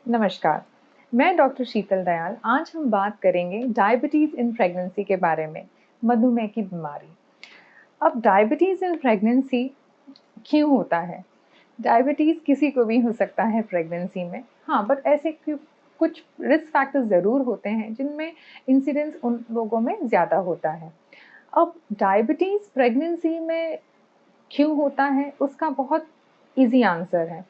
नमस्कार, मैं डॉक्टर शीतल दयाल। आज हम बात करेंगे डायबिटीज़ इन प्रेगनेंसी के बारे में, मधुमेह की बीमारी। अब डायबिटीज़ इन प्रेगनेंसी क्यों होता है? डायबिटीज़ किसी को भी हो सकता है प्रेगनेंसी में, हाँ, बट ऐसे कुछ रिस्क फैक्टर्स ज़रूर होते हैं जिनमें इंसिडेंस उन लोगों में ज़्यादा होता है। अब डायबिटीज़ प्रेगनेंसी में क्यों होता है, उसका बहुत ईज़ी आंसर है।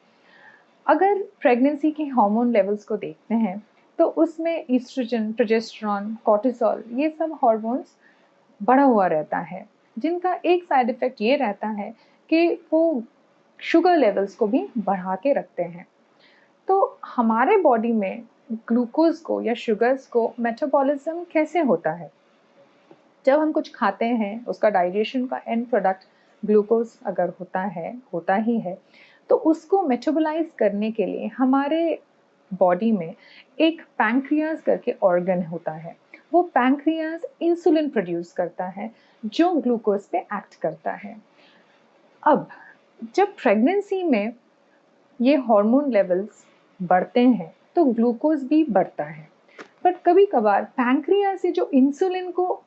अगर प्रेगनेंसी के हार्मोन लेवल्स को देखते हैं तो उसमें ईस्ट्रोजन, प्रोजेस्टेरॉन, कॉर्टिसोल ये सब हार्मोन्स बढ़ा हुआ रहता है, जिनका एक साइड इफ़ेक्ट ये रहता है कि वो शुगर लेवल्स को भी बढ़ा के रखते हैं। तो हमारे बॉडी में ग्लूकोज़ को या शुगर्स को मेटाबॉलिज़्म कैसे होता है? जब हम कुछ खाते हैं, उसका डाइजेशन का एंड प्रोडक्ट ग्लूकोज़ अगर होता ही है, तो उसको मेटाबोलाइज़ करने के लिए हमारे बॉडी में एक पैंक्रियाज़ करके ऑर्गन होता है। वो पैंक्रियाज़ इंसुलिन प्रोड्यूस करता है, जो ग्लूकोज़ पे एक्ट करता है। अब जब प्रेगनेंसी में ये हार्मोन लेवल्स बढ़ते हैं, तो ग्लूकोज़ भी बढ़ता है। बट कभी-कभार पैंक्रियाज़ से जो इंसुलिन को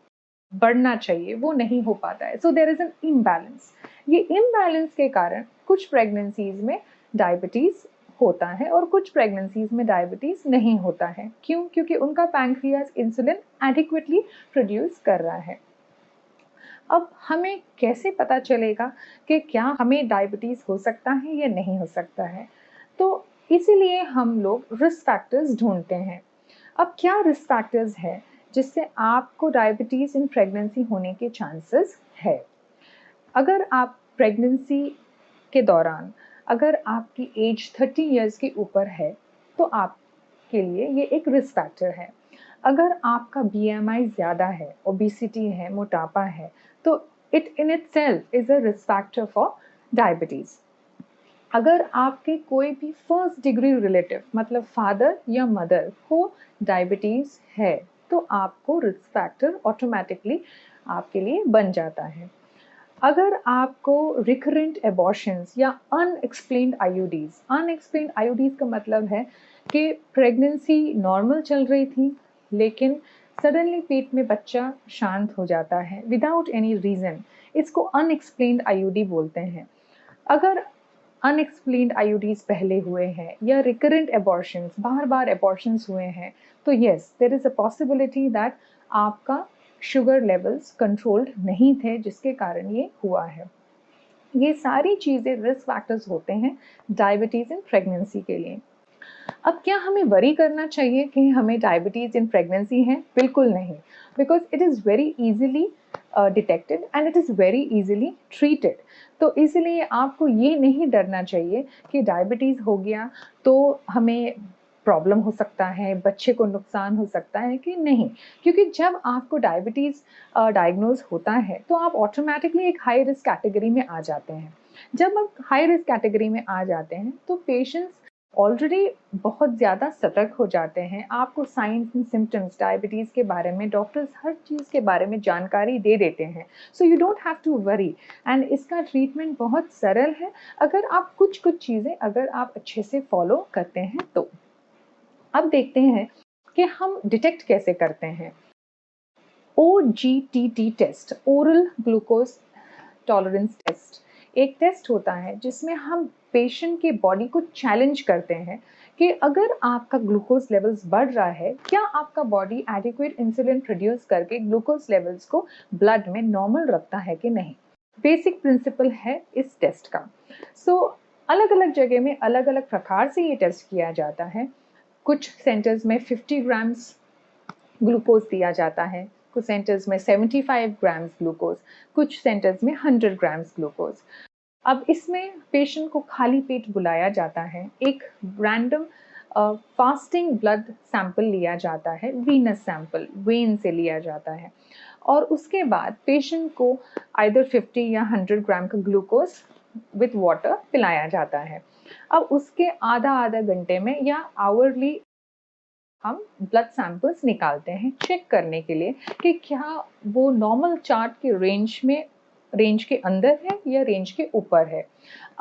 बढ़ना चाहिए वो नहीं हो पाता है, so there is an imbalance. ये इम्बैलेंस के कारण कुछ प्रेगनेंसीज में डायबिटीज होता है और कुछ प्रेगनेंसीज में डायबिटीज नहीं होता है। क्यों? क्योंकि उनका पैंक्रियाज इंसुलिन एडिक्वेटली प्रोड्यूस कर रहा है। अब हमें कैसे पता चलेगा कि क्या हमें डायबिटीज हो सकता है या नहीं हो सकता है? तो इसीलिए हम लोग रिस्क फैक्टर्स ढूंढते हैं। अब क्या रिस्क फैक्टर्स है जिससे आपको डायबिटीज़ इन प्रेगनेंसी होने के चांसेस है? अगर आप प्रेगनेंसी के दौरान अगर आपकी एज 30 इयर्स के ऊपर है, तो आपके लिए ये एक रिस्क फैक्टर है। अगर आपका बीएमआई ज़्यादा है, ओबेसिटी है, मोटापा है, तो it in itself is a risk factor for diabetes. अगर आपके कोई भी फर्स्ट डिग्री रिलेटिव मतलब फादर या मदर को डायबिटीज़ है, तो आपको रिस्क फैक्टर ऑटोमेटिकली आपके लिए बन जाता है। अगर आपको रिकरेंट एबॉर्शंस या अनएक्सप्लेन्ड आईयूडीज़ का मतलब है कि प्रेगनेंसी नॉर्मल चल रही थी, लेकिन सडनली पेट में बच्चा शांत हो जाता है विदाउट एनी रीज़न, इसको अनएक्सप्लेन्ड आईयूडी बोलते हैं। अगर अनएक्सप्लेन्ड आईयूडीज़ पहले हुए हैं या रिकरेंट एबॉर्शंस, बार-बार एबॉर्शंस हुए हैं, तो yes, there is a possibility that आपका शुगर लेवल्स कंट्रोल्ड नहीं थे, जिसके कारण ये हुआ है। ये सारी चीज़ें रिस्क फैक्टर्स होते हैं डायबिटीज़ इन प्रेगनेंसी के लिए। अब क्या हमें वरी करना चाहिए कि हमें डायबिटीज़ इन प्रेगनेंसी है? बिल्कुल नहीं, because it is very easily detected and it is very easily treated. तो इसलिए आपको ये नहीं डरना चाहिए कि डायबिटीज़ हो गया तो हमें प्रॉब्लम हो सकता है, बच्चे को नुकसान हो सकता है कि नहीं। क्योंकि जब आपको डायबिटीज़ डायग्नोज़ होता है, तो आप ऑटोमैटिकली एक हाई रिस्क कैटेगरी में आ जाते हैं। जब आप हाई रिस्क कैटेगरी में आ जाते हैं, तो पेशेंट्स ऑलरेडी बहुत ज़्यादा सतर्क हो जाते हैं। आपको साइंस एंड सिम्पटम्स डायबिटीज़ के बारे में डॉक्टर्स हर चीज़ के बारे में जानकारी दे देते हैं। So you don't have to worry and इसका ट्रीटमेंट बहुत सरल है, अगर आप कुछ-कुछ चीज़ें अगर आप अच्छे से फॉलो करते हैं तो। अब देखते हैं कि हम डिटेक्ट कैसे करते हैं। OGTT test, oral glucose tolerance test, एक टेस्ट होता है जिसमें हम पेशेंट के बॉडी को चैलेंज करते हैं कि अगर आपका ग्लूकोज लेवल्स बढ़ रहा है, क्या आपका बॉडी एडिक्वेट इंसुलिन प्रोड्यूस करके ग्लूकोज लेवल्स को ब्लड में नॉर्मल रखता है कि नहीं। बेसिक प्रिंसिपल है इस टेस्ट का। सो अलग-अलग जगह में अलग-अलग प्रकार से ये टेस्ट किया जाता है। कुछ सेंटर्स में 50 ग्राम्स ग्लूकोज दिया जाता है, कुछ सेंटर्स में 75 ग्राम्स ग्लूकोज, कुछ सेंटर्स में 100 ग्राम्स ग्लूकोज। अब इसमें पेशेंट को खाली पेट बुलाया जाता है, एक रैंडम फास्टिंग ब्लड सैंपल लिया जाता है, वीनस सैंपल, वेन से लिया जाता है, और उसके बाद पेशेंट को आइदर 50 या 100 ग्राम का ग्लूकोज विथ वाटर पिलाया जाता है। अब उसके आधा घंटे में या आवरली हम ब्लड सैंपल्स निकालते हैं चेक करने के लिए कि क्या वो नॉर्मल चार्ट के रेंज के अंदर है या रेंज के ऊपर है।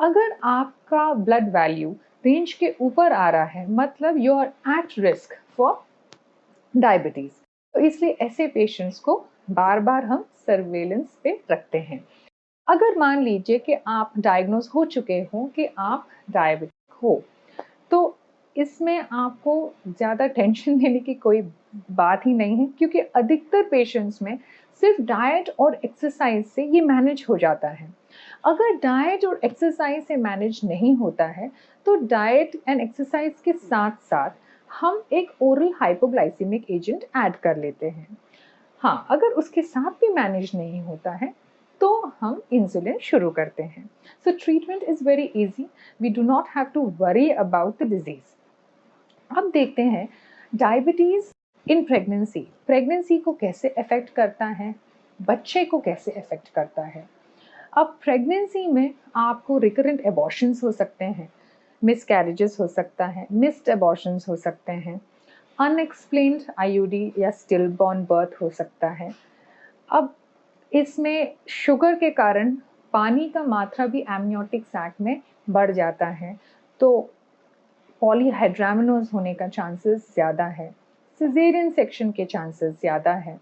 अगर आपका ब्लड वैल्यू रेंज के ऊपर आ रहा है, मतलब you are at risk for diabetes. तो इसलिए ऐसे पेशेंट्स को बार बार हम सर्वेलेंस पे रखते हैं। अगर मान लीजिए कि आप डायग्नोज हो चुके हो कि आप डायबिटिक हो, तो इसमें आपको ज़्यादा टेंशन लेने की कोई बात ही नहीं है, क्योंकि अधिकतर पेशेंट्स में सिर्फ डाइट और एक्सरसाइज से ये मैनेज हो जाता है। अगर डाइट और एक्सरसाइज से मैनेज नहीं होता है, तो डाइट एंड एक्सरसाइज के साथ साथ हम एक ओरल हाइपोग्लाइसेमिक एजेंट ऐड कर लेते हैं। हाँ, अगर उसके साथ भी मैनेज नहीं होता है तो हम इंसुलिन शुरू करते हैं। So treatment is very easy, we do not have to worry about the disease. अब देखते हैं डायबिटीज इन प्रेगनेंसी, प्रेगनेंसी को कैसे अफेक्ट करता है, बच्चे को कैसे अफेक्ट करता है। अब प्रेगनेंसी में आपको रिकरेंट एबॉर्शंस हो सकते हैं, मिसकैरेजेस हो सकता है, मिस्ड एबॉर्शंस हो सकते हैं, अनएक्सप्लेन्ड आईयूडी या स्टिल बॉर्न बर्थ हो सकता है। अब इसमें शुगर के कारण पानी का मात्रा भी एमनियोटिक सैक में बढ़ जाता है, तो पॉलीहाइड्रामिनोज होने का चांसेस ज़्यादा है, सिजेरियन सेक्शन के चांसेस ज़्यादा है।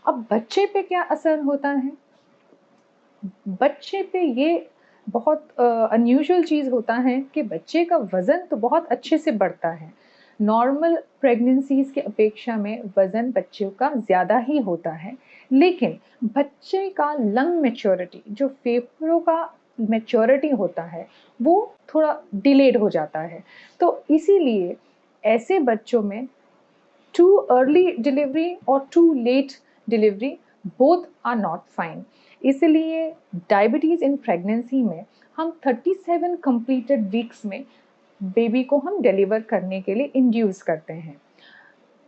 अब बच्चे पे क्या असर होता है? बच्चे पे ये बहुत अनयूजुअल चीज़ होता है कि बच्चे का वज़न तो बहुत अच्छे से बढ़ता है। नॉर्मल प्रेगनेंसीज़ की अपेक्षा में वज़न बच्चों का ज़्यादा ही होता है, लेकिन बच्चे का लंग मैच्योरिटी, जो फेफड़ों का मैच्योरिटी होता है, वो थोड़ा डिलेड हो जाता है। तो इसीलिए ऐसे बच्चों में too early delivery or too late delivery both are not fine। इसलिए डायबिटीज़ इन प्रेगनेंसी में हम 37 completed वीक्स में बेबी को हम डिलीवर करने के लिए इंड्यूस करते हैं।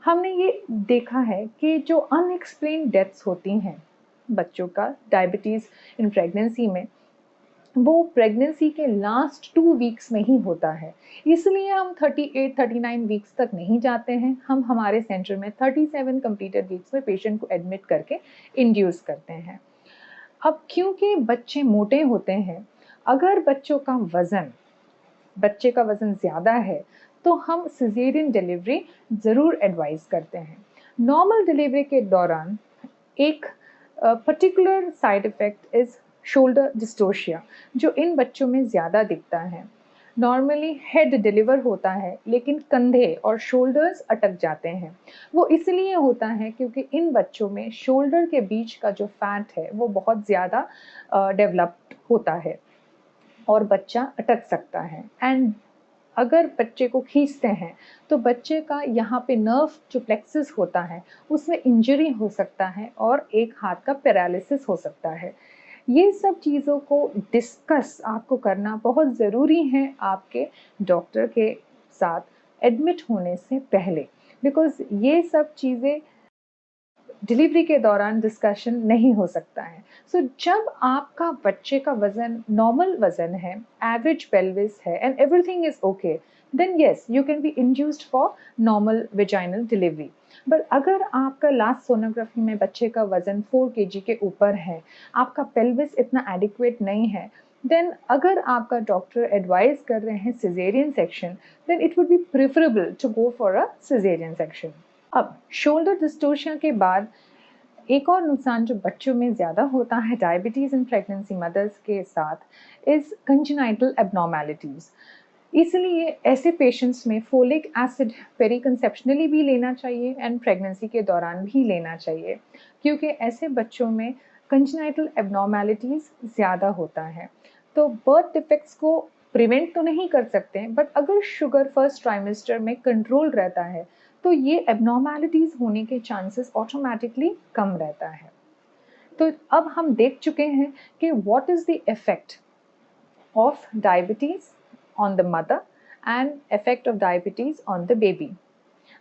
हमने ये देखा है कि जो अनएक्सप्लेन्ड डेथ्स होती हैं बच्चों का डायबिटीज़ इन प्रेगनेंसी में, वो प्रेगनेंसी के लास्ट 2 वीक्स में ही होता है। इसलिए हम 38-39 वीक्स तक नहीं जाते हैं, हम हमारे सेंटर में 37 कंप्लीटेड वीक्स में पेशेंट को एडमिट करके इंड्यूस करते हैं। अब क्योंकि बच्चे मोटे होते हैं, अगर बच्चे का वज़न ज़्यादा है, तो हम सिज़ेरियन डिलीवरी ज़रूर एडवाइस करते हैं। नॉर्मल डिलीवरी के दौरान एक particular side effect is shoulder dystocia, जो इन बच्चों में ज़्यादा दिखता है। नॉर्मली हेड डिलीवर होता है, लेकिन कंधे और शोल्डर्स अटक जाते हैं। वो इसलिए होता है क्योंकि इन बच्चों में शोल्डर के बीच का जो फैट है वो बहुत ज़्यादा डेवलप्ड होता है और बच्चा अटक सकता है। एंड अगर बच्चे को खींचते हैं तो बच्चे का यहाँ पे नर्व जो प्लेक्सस होता है उसमें इंजरी हो सकता है और एक हाथ का पैरालिसिस हो सकता है। ये सब चीज़ों को डिस्कस आपको करना बहुत ज़रूरी है आपके डॉक्टर के साथ एडमिट होने से पहले, बिकॉज़ ये सब चीज़ें डिलीवरी के दौरान डिस्कशन नहीं हो सकता है। सो जब आपका बच्चे का वज़न नॉर्मल वज़न है, एवरेज पेल्विस है and everything is okay, then yes you can be induced for normal vaginal delivery. But अगर आपका लास्ट सोनोग्राफी में बच्चे का वज़न 4 केजी के ऊपर है, आपका पेल्विस इतना एडिक्वेट नहीं है, देन अगर आपका डॉक्टर एडवाइस कर रहे हैं caesarean section, then it would be preferable to go for a caesarean section. अब शोल्डर डिस्टोर्शिया के बाद एक और नुकसान जो बच्चों में ज़्यादा होता है डायबिटीज़ इन प्रेगनेंसी मदर्स के साथ इज़ कंजेनाइटल एब्नॉर्मेलिटीज़। इसलिए ऐसे पेशेंट्स में फोलिक एसिड पेरिकंसेप्शनली भी लेना चाहिए एंड प्रेगनेंसी के दौरान भी लेना चाहिए, क्योंकि ऐसे बच्चों में कंजेनाइटल एब्नॉर्मेलिटीज़ ज़्यादा होता है। तो बर्थ डिफेक्ट्स को प्रिवेंट तो नहीं कर सकते, बट अगर शुगर फर्स्ट ट्राइमेस्टर में कंट्रोल रहता है तो ये एब्नॉर्मेलिटीज़ होने के चांसेस ऑटोमेटिकली कम रहता है। तो अब हम देख चुके हैं कि what is the effect of diabetes on the mother and effect of diabetes on the baby.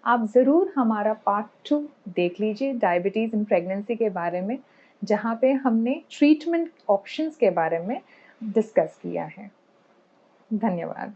आप ज़रूर हमारा पार्ट 2 देख लीजिए डायबिटीज़ इन प्रेगनेंसी के बारे में, जहाँ पे हमने ट्रीटमेंट ऑप्शंस के बारे में डिस्कस किया है। धन्यवाद।